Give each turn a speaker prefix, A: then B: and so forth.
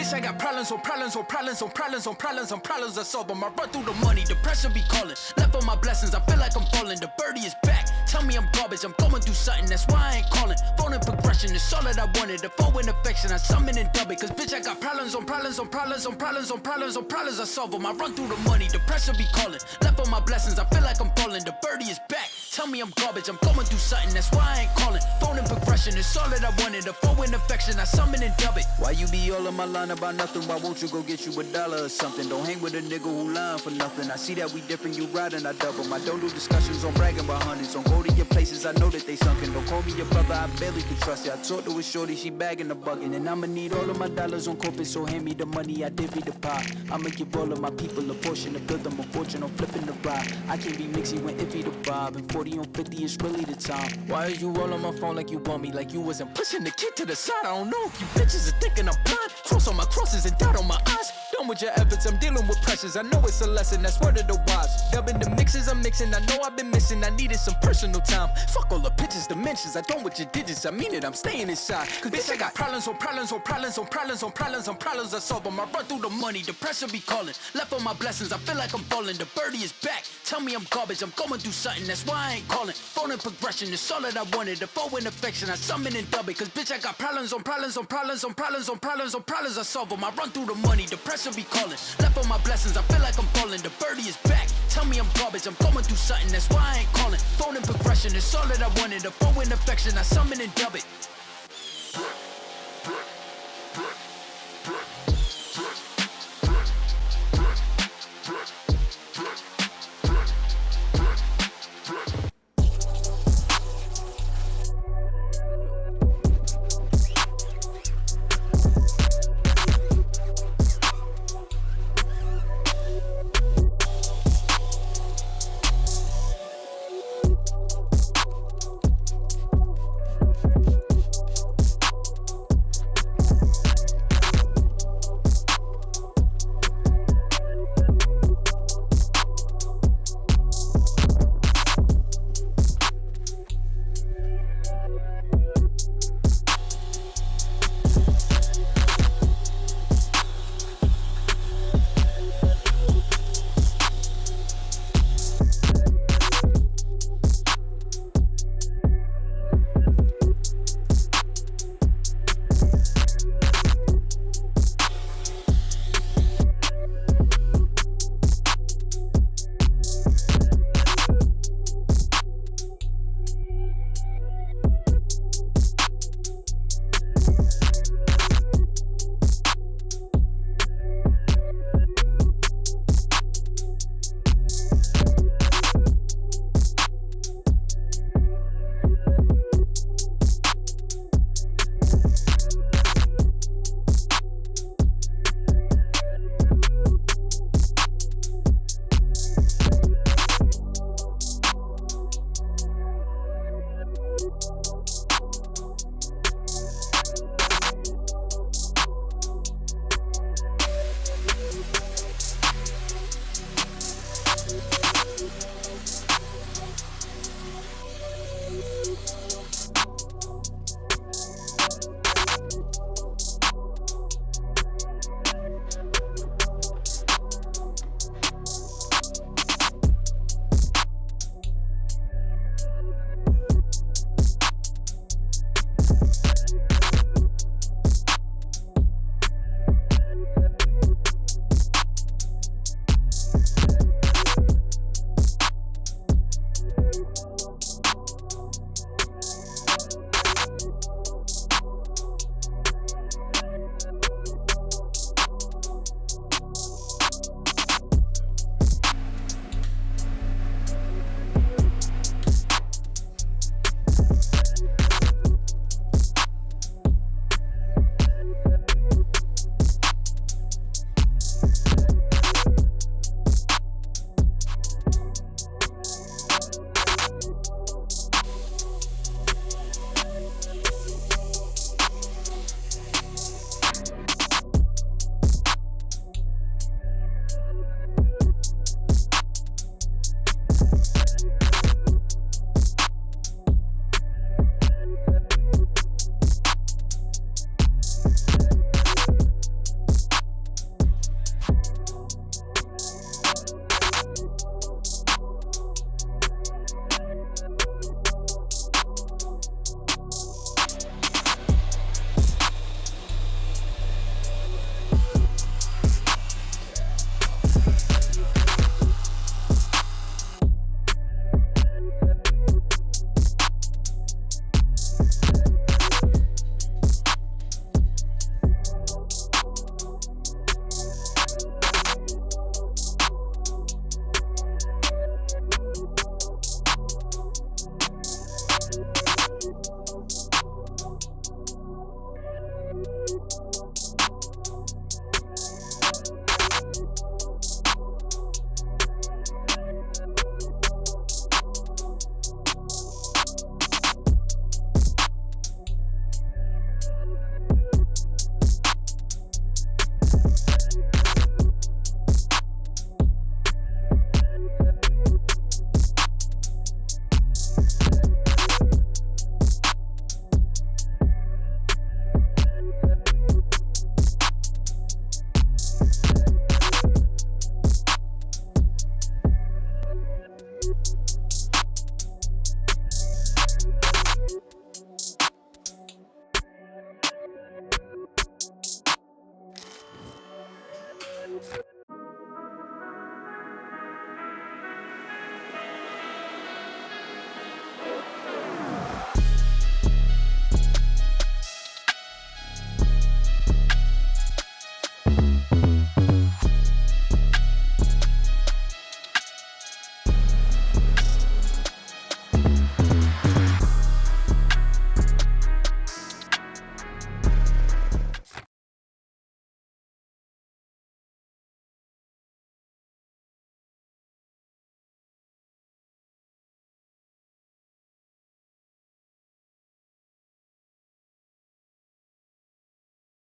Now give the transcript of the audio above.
A: Bitch, I got problems on problems on problems on problems on problems on problems I solve them. I run through the money, the pressure be calling. Left on my blessings, I feel like I'm falling. The birdie is back, tell me I'm garbage. I'm going through something, that's why I ain't calling. Phone in progression, it's all that I wanted. The foe in affection, I summon and dub it. Cause bitch, I got problems on problems on problems on problems on problems on problems I solve them. I run through the money, the pressure be calling. Left on my blessings, I feel like I'm falling. The birdie is back, tell me I'm garbage. I'm going through something, that's why I ain't calling. Phone in progression, it's all that I wanted. The foe in affection, I summon and dub it. Why you be all on my line about nothing? Why won't you go get you $1 or something? Don't hang with a nigga who lying for nothing. I see that we different, you riding, I double. I don't do discussions on bragging about hundreds. Don't go to your places, I know that they sunken. Don't call me your brother, I barely can trust you. I talked to a shorty, she bagging the bugging. And I'ma need all of my dollars on corporate, so hand me the money, I divvy the pie. I'ma give all of my people a portion to build them a fortune on flipping the ride. I can't be mixy when iffy the vibe, and 40 on 50 is really the time. Why are you all on my phone like you want me? Like you wasn't pushing the kid to the side. I don't know if you bitches are thinking I'm blind. Cross on my crosses and doubt on my eyes. Done with your efforts, I'm dealing with pressures. I know it's a lesson, that's word of the wise. Dubbing the mixes I'm mixing, I know I've been missing. I needed some personal time. Fuck all the pictures, dimensions. I don't with your digits, I mean it, I'm staying inside. Cause bitch, I got problems on problems on problems on problems on problems on problems I solve them. I run through the money, the pressure be calling. Left on my blessings, I feel like I'm falling. The birdie is back, tell me I'm garbage. I'm going through something, that's why I ain't calling. Phone in progression, it's all that I wanted. The foe in affection, I summon and dub it. Cause bitch, I got problems on problems on problems on problems on problems on problems I solve them. I run through the money, the pressure be calling. Left on my blessings, I feel like I'm falling. The birdie is back, tell me I'm garbage. I'm going through something, that's why I ain't calling. Phone in progression, it's all that I wanted. The foe in affection, I summon and dub it.